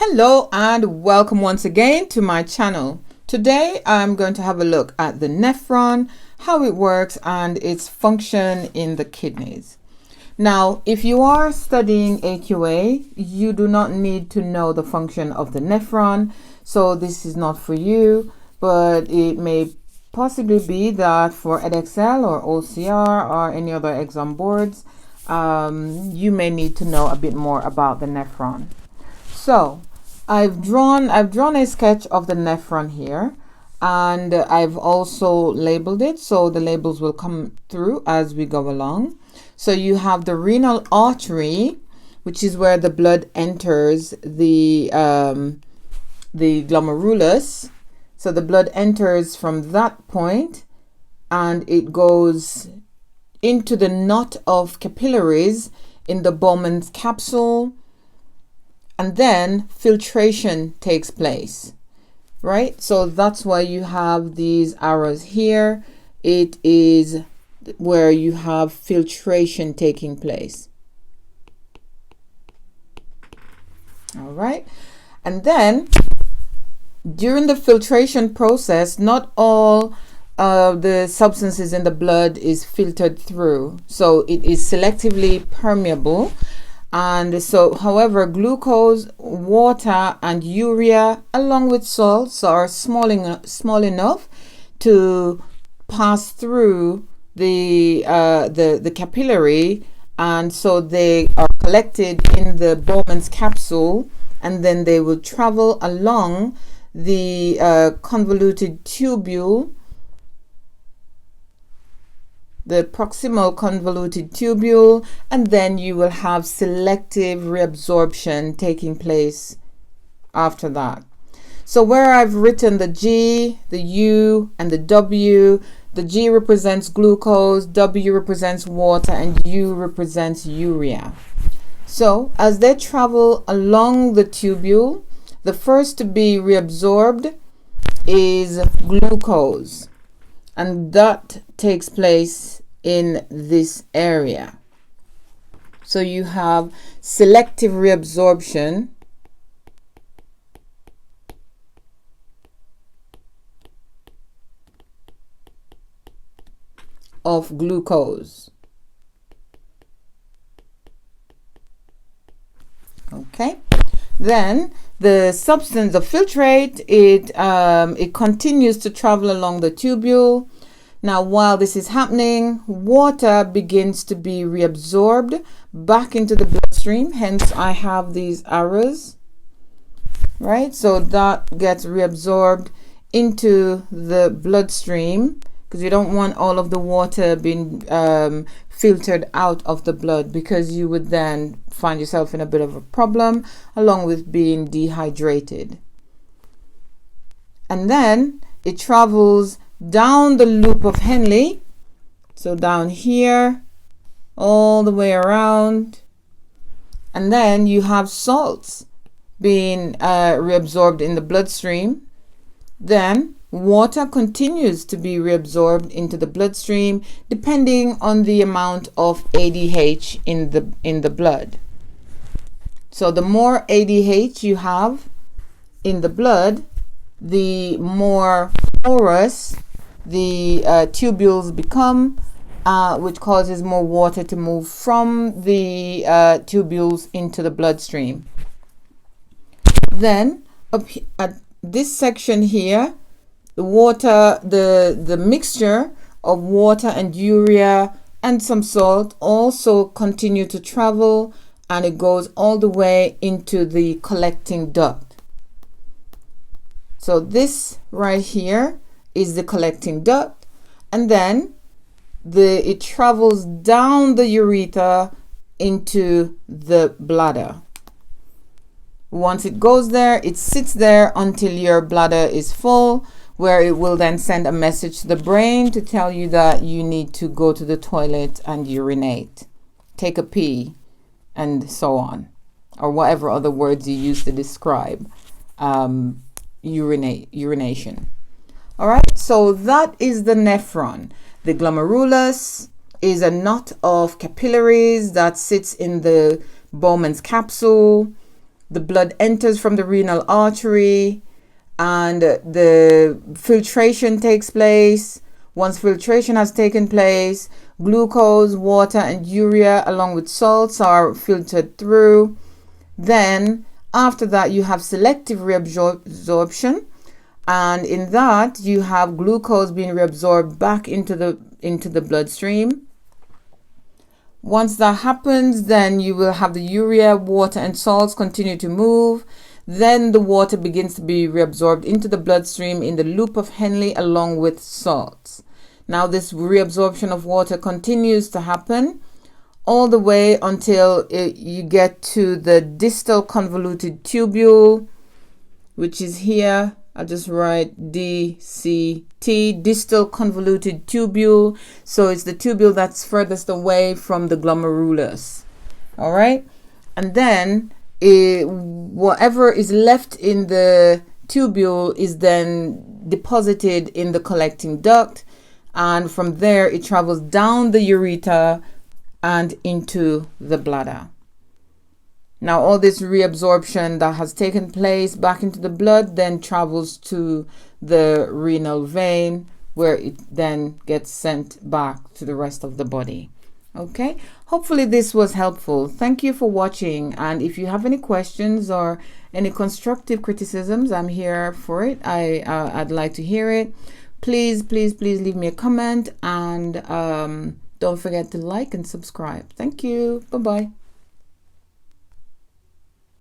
Hello and welcome once again to my channel. Today I'm going to have a look at the nephron, how it works and its function in the kidneys. Now, if you are studying AQA, you do not need to know the function of the nephron, so this is not for you, but it may possibly be that for EdXL or OCR or any other exam boards, you may need to know a bit more about the nephron. So I've drawn a sketch of the nephron here, and I've also labeled it, so the labels will come through as we go along. So you have the renal artery, which is where the blood enters the glomerulus. So the blood enters from that point and it goes into the knot of capillaries in the Bowman's capsule, and then filtration takes place, right? So that's why you have these arrows here. It is where you have filtration taking place. All right. And then during the filtration process, not all the substances in the blood is filtered through. So it is selectively permeable. And so, however, glucose, water, and urea, along with salts, are small enough to pass through the capillary, and so they are collected in the Bowman's capsule, and then they will travel along the convoluted tubule, the proximal convoluted tubule, and then you will have selective reabsorption taking place after that. So where I've written the G, the U, and the W, the G represents glucose, W represents water, and U represents urea. So as they travel along the tubule, the first to be reabsorbed is glucose, and that takes place in this area. So you have selective reabsorption of glucose. Okay, then the substance, the filtrate, it continues to travel along the tubule. Now, while this is happening, water begins to be reabsorbed back into the bloodstream. Hence, I have these arrows, right? So that gets reabsorbed into the bloodstream, because you don't want all of the water being filtered out of the blood, because you would then find yourself in a bit of a problem along with being dehydrated. And then it travels down the loop of Henle, so down here all the way around, and then you have salts being reabsorbed in the bloodstream. Then water continues to be reabsorbed into the bloodstream depending on the amount of ADH in the blood. So the more ADH you have in the blood, the more porous the tubules become, which causes more water to move from the tubules into the bloodstream. Then up at this section here, the water, the mixture of water and urea and some salt also continue to travel, and it goes all the way into the collecting duct. So this right here is the collecting duct, and then it travels down the urethra into the bladder. Once it goes there, it sits there until your bladder is full, where it will then send a message to the brain to tell you that you need to go to the toilet and urinate, take a pee, and so on, or whatever other words you use to describe urination. All right, so that is the nephron. The glomerulus is a knot of capillaries that sits in the Bowman's capsule. the blood enters from the renal artery, and the filtration takes place. Once filtration has taken place, glucose, water, and urea along with salts are filtered through. Then after that, you have selective reabsorption, and in that you have glucose being reabsorbed back into the bloodstream. Once that happens, then you will have the urea, water, and salts continue to move. Then the water begins to be reabsorbed into the bloodstream in the loop of Henle along with salts. Now this reabsorption of water continues to happen all the way until you get to the distal convoluted tubule, which is here. I'll just write DCT, distal convoluted tubule. So it's the tubule that's furthest away from the glomerulus. All right. And then whatever is left in the tubule is then deposited in the collecting duct. And from there, it travels down the ureter and into the bladder. Now, all this reabsorption that has taken place back into the blood then travels to the renal vein, where it then gets sent back to the rest of the body. Okay, hopefully this was helpful. Thank you for watching. And if you have any questions or any constructive criticisms, I'm here for it. I'd like to hear it. Please leave me a comment, and don't forget to like and subscribe. Thank you. Bye-bye.